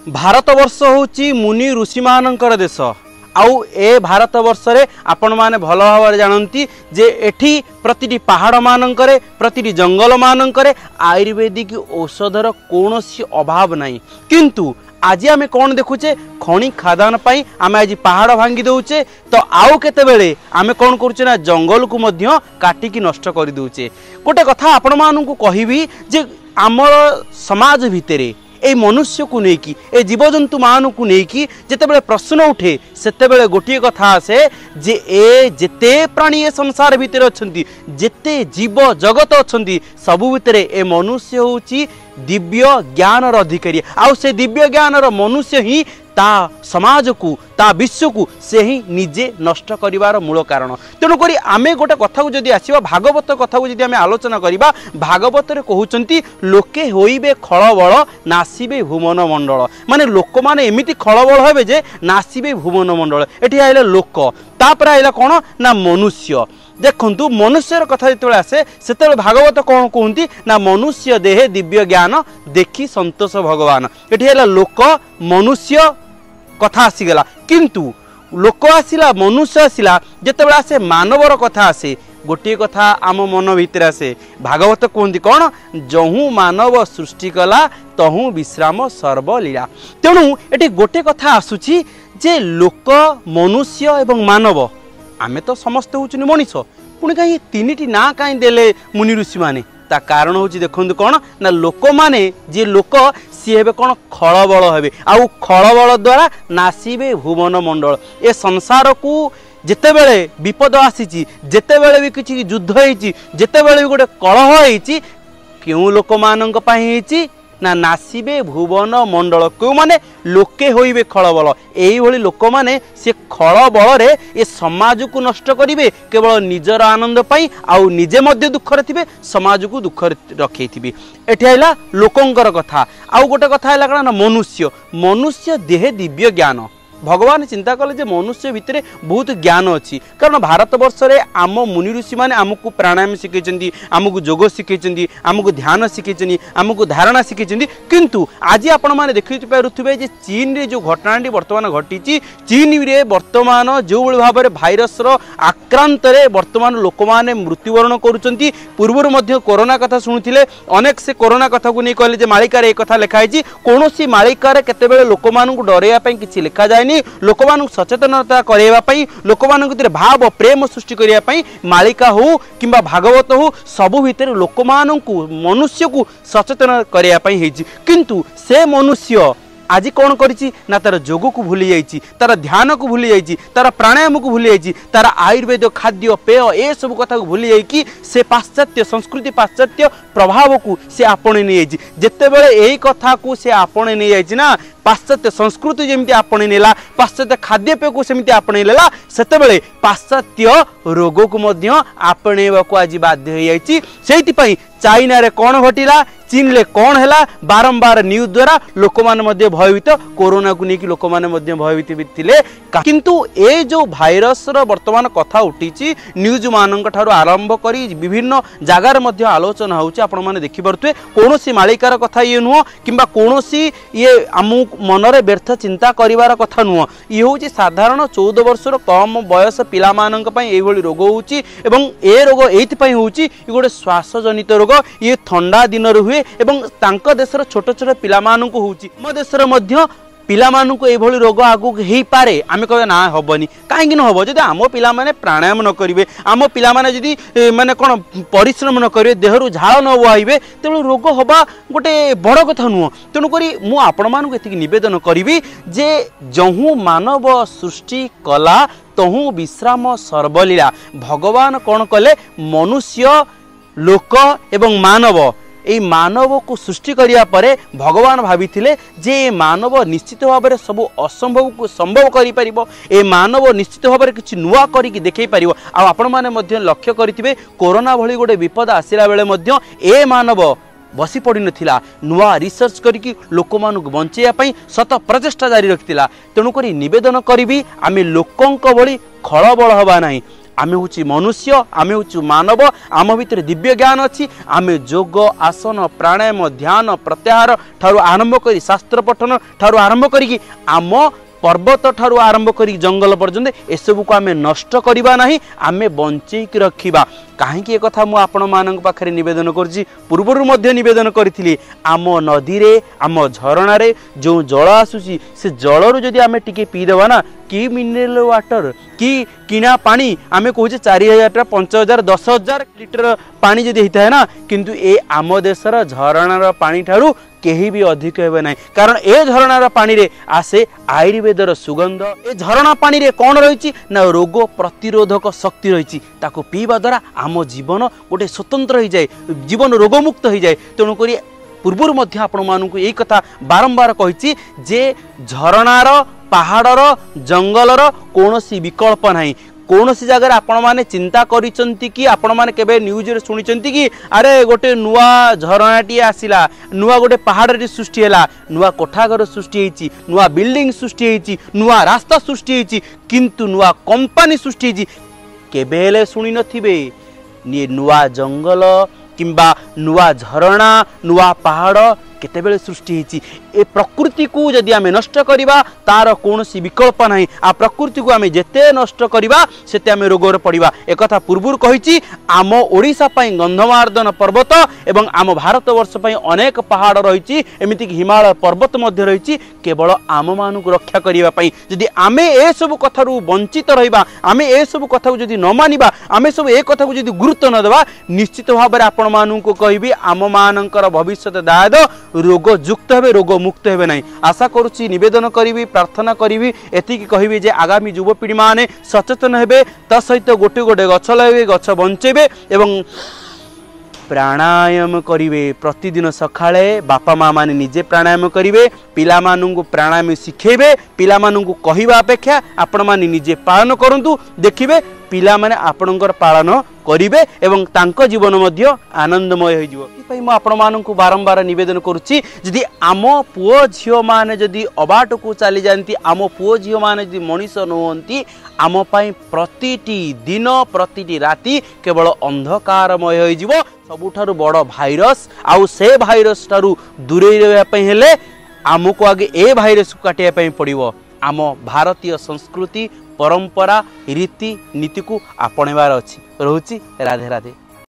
भारतवर्ष होची मुनि ऋषि मानकर देश आउ ए भारतवर्ष रे आपण माने भल भाव जानती जे एठी प्रतिटी पहाड़ मानकरे प्रतिटी जंगल मानकरे आयुर्वेदिक औषधर कौनसी अभाव नहीं किंतु आज आम कौन देखुचे खनि खादान पाई आम आज पहाड़ भांगी दौचे तो आउ केते बेले आम कौन करुचे ना जंगल को मध्य काटिकी नष्ट कर दौचे। गोटे कथा आपण मानू कहबी जे आमर समाज भितरे ए मनुष्य को लेकिन ए जीवजंतु मान को लेकिन जितेबाला प्रश्न उठे से गोटे कथा आसे जे ए जेते प्राणी ए संसार भितर अच्छी जेते जीव जगत अच्छी सबु भितर ए मनुष्य होची दिव्य ज्ञान अधिकारी आउ से दिव्य ज्ञान मनुष्य ही ता समाज को ता विश्व को से ही निजे नष्ट करिवार मूल कारण। तेणुक आमे गोटे कथा को जदि आसीबा भागवत कथा को जदि आमे आलोचना करिबा भागवत रे कहउचंती लोके होइबे खळबळ नासिबे भुवन मंडल माने लोक माने एमिति खळबळ हेबे जे नासिबे भुवन मंडल। एठी आइला लोक तापर आइला कोन ना मनुष्य। देखंतु मनुष्यर कथा जिते आसे से भागवत कौन कहती ना मनुष्य देहे दिव्य ज्ञान देखी संतोष भगवान। एठी आइला लोक मनुष्य कथा आसीगला किंतु लोक आसिला मनुष्य आसिला जिते आसे मानवर कथा आसे गोटे कथा आम मन भीतर आसे भागवत कहती कौन जहू मानव सृष्टि कला तहू विश्राम सर्वलीला। तेणु एटी गोटे कथा आसुची जे लोक मनुष्य एवं मानव आमे तो समस्त होचुनी मनीष पुणी कहीं तीनिटी ना कहीं देले मुनि ऋषि माने ता कारण होची देखंतु कोन ना लोक माने जे लोक सी हेबे कोन खळबळ हेबे आउ खळबळ द्वारा नासिबे भुवन मंडल। ए संसार को जेतेबेले विपद आसीची जेतेबेले भी किछि युद्ध हेची जेतेबेले भी गोटे कलह हेची केउ लोक मानक पई हेची ना नासिबे भुवन मंडल क्यों माने लोके होइबे खळबळ एई भली लोक माने से खळबळ रे ए समाज को नष्ट करिवे केवल निजर आनंद पाई आउ निजे मध्य दुख रे थिबे समाज को दुख रखैथिबे। एठी आइला लोकंकर कथा आउ गोटे कथा आइला कना मनुष्य मनुष्य देहे दिव्य ज्ञान भगवान चिंता कले जे मनुष्य भितर बहुत ज्ञान अच्छी कारण भारतवर्ष रे आम मुनि ऋषि माने आमको प्राणायाम शिखैछन्ती आमको योग शिखैछन्ती आमको ध्यान शिखैछन्ती आमको धारणा शिखैछन्ती किंतु आज आपण माने देखि पारुथिबे जे चीन रे जो घटनाटी वर्तमान घटिची चीन रे वर्तमान जो भली भाव रे भाइरस रो आक्रांत रे वर्तमान लोक माने मृत्युवरण करूछन्ती। पूर्व मध्ये कोरोना कथा शुणुथिले अनेक से कोरोना कथा को नै कहले जे मालिका रे कथा लिखा हिची कोनोसी मालिका रे केतेबेले लोक मानकु डरेया पई किछि लिखा जाय लोक सचेतनता करने लोक भाव प्रेम सृष्टि करने मालिका हो कि भागवत हो सबु भितर लोक मनुष्य को सचेतन करने किंतु से मनुष्य आज कौन करिछि ना तार योग को भूली जाइछि तार ध्यान को भूली जाइछि तार प्राणायाम को भूली जाइछि तार आयुर्वेद खाद्य पेय ए सब कथा को भूली जाइछि से पाश्चात्य संस्कृति पाश्चात्य प्रभाव को से आपणे नै जाइछि जेतेबेले एई कथा को से आपणे नै जाइछि ना पाश्चात्य संस्कृति जमी आपणे नेला पाश्चात्य खाद्यपेय को सेमती आपणे लेला सेतेबेले पाश्चात्य रोग को मध्य आपणेबा को आज बाध्य हो जाइछि। सेति पई चाइना रे कौन घटिला चीन ले कौन हैला बारंबार न्यूज द्वारा लोक मान मध्य भयभीत कोरोना को लेकिन लोक मान मध्य भयभीत थिले किंतु ए जो भाइरस रो वर्तमान कथा उठीची न्यूज मानक ठारो आरंभ करी विभिन्न जगार मध्य आलोचना होउची आपण माने देखि परतुए कोनोसी मालिकार कथा ये नुह किंबा कोनोसी ये आमु मनरे व्यर्थ चिंता करिवार कथा नुह ये होउची साधारण 14 वर्षर कम बयस पिला मानक पई एई भली रोग होउची एवं ए रोग एथि पई होउची इ गोटे श्वास जनित रोग ये ठंडा दिन रे हुए एवं तांका देशर छोट छोट पिला मानकु होउची म देशर मध्य पिला मानकु ए भली रोग आगु हेई पारे आमे कहबे ना हबनी काहे कि न हबो जदि आम पिला माने प्राणायाम न करिवे आम पिला माने जदि माने कोन परिश्रम न करिवे देहरु झाळ न बहाइबे तेणु रोग हबा गोटे बड़ कथा नुह। तेणु करी मु आपण मानकु एतिक निवेदन करिवि जे जहू मानव सृष्टि कला तहू विश्राम सर्वलीला भगवान कौन कले मनुष्य लोक एवं मानव ए मानव को सृष्टि करिया परे भगवान भाविथिले जे मानव निश्चित भाव में सब असंभव को संभव करि परिबो ए मानव निश्चित भाव में किछि नुआ करि कि देखै परिबो। आ आपण माने मध्य लक्ष्य करिथिबे कोरोना भली गोटे विपद आसिला बेले मध्य ए मानव बसी पड़ी नथिला नुआ रिसर्च करिकि लोक मानक बंचैया पई सत प्रचेष्टा जारी रखितिला। तेणु करी निवेदन करिवि आमे लोकंक भली खळबळ हबा नाही आमे हूँ मनुष्य, आमे हूँ मानव, आम भितर दिव्य ज्ञान अच्छी। आमे योग आसन प्राणायाम ध्यान प्रत्याहार ठारू आरंभ करी शास्त्र पठन ठारू आरंभ करी आम पर्वत ठारू आरंभ करी जंगल पर्यंत एसबू को आमे नष्ट करबा नहीं, आमे बंचेक रखिबा। कहीं एक कथा मुझे आपण मान पाखे नवेदन करुँची, पूर्वर नवेदन करी आम नदी रे आम झरणा रे जो जल आसूसी से जलरू जदि आमे टिके पीदेवा ना कि मिनरल वाटर कि किना पानी आमे कहूचे 4000 5000 10,000 लिटर पानी जदि होता है ना, किंतु ए आम देशर झरणार पानी ठारू केही भी अधिक हेबे नहीं। कारण ए झरणार पानी रे आसे आयुर्वेदर सुगंध। ए झरणा पानी रे कौन रही ना रोग प्रतिरोधक शक्ति रही, ताको पीवा द्वारा आम जीवन गोटे स्वतंत्र हो जाए, जीवन रोगमुक्त हो जाए। तेणुक पूर्वर मध्य आपण मानू यही कथा बारंबार कही जे झरणार पहाड़र जंगलर कौन विकल्प नहीं। कौन सी जगह आपण माने चिंता करिसंती कि आपण माने केबे न्यूज रे सुनिसंती कि अरे गोटे नुआ झरणाटी आसिला, नुआ गोटे पहाड़ सृष्टि हैला, नुआ कोठाघर सृष्टि होईची, नुआ बिल्डिंग सृष्टि होईची, नुआ रास्ता सृष्टि होईची, किंतु नुआ कंपनी सृष्टि होईची केबे हेले सुनि नथिबे। नि नुआ जंगल किंबा नुआ झरणा नुआ पहाड़ केतेबेले सृष्टि होईची। ए प्रकृति को जदि आमे नष्ट करिबा तार कोनोसी विकल्प नहीं। आ प्रकृति को आमे जेते नष्ट करिबा सेते आमे रोगर पड़िबा। एक कथा पूर्वुर कहिची आम ओडिशा पई गंधमार्दन पर्वत एवं आम भारत वर्ष पई अनेक पहाड़ रहिची, एमिति कि हिमालय पर्वत मध्य रहिची, केवल आम मानु को रक्षा करिबा पई। जदि आमे ए सब कथारु वंचित रहिबा, आमे ए सब कथा को जदि न मानिबा, आमे सब ए कथा को जदि गुरुत्व न देबा, निश्चित भाबरे आपण मानु को कहिबी आम मानकर भविष्यत दायद रोग युक्त हेबे, रोग मुक्त हेबे नहीं। आशा करुच्ची निवेदन करी प्रार्थना करी एतिकी कहिबी जे आगामी युवपीढ़ी माने सचेतन हेबे, ता सहित गोटे गोटे गछ लगाइबे, गछ बंचेबे एवं प्राणायाम करिवे। प्रतिदिन सकाळे बापा माँ माने निजे प्राणायाम करिवे, पिला मानंगु प्राणायाम शिखेबे। पिला मानंगु कहिबा अपेक्षा आपण माने निजे पालन करंतु, देखिबे पिला माने आपणकर पालन करिवे एवं तांको जीवन मध्य आनंदमय हो जिवो। पई म आपण मानंकु बारंबार निवेदन करूची जदि आम पुओ झियो माने जदि अबाट को चली जानती, आम पुओ झियो माने जदि मनीष न होंती, आम पई प्रतिटी दिन प्रतिटी राति केवल अंधकारमय हो जिवो। सबुठारु बड़ भाइरस आउ से भाइरस ठारु दूरे रहबा पई हेले आमको आगे ए भाइरस को काटिया पई पड़िवो। आम भारतीय संस्कृति परंपरा रीति नीति को आपणेबार अछि। रहुची राधे राधे।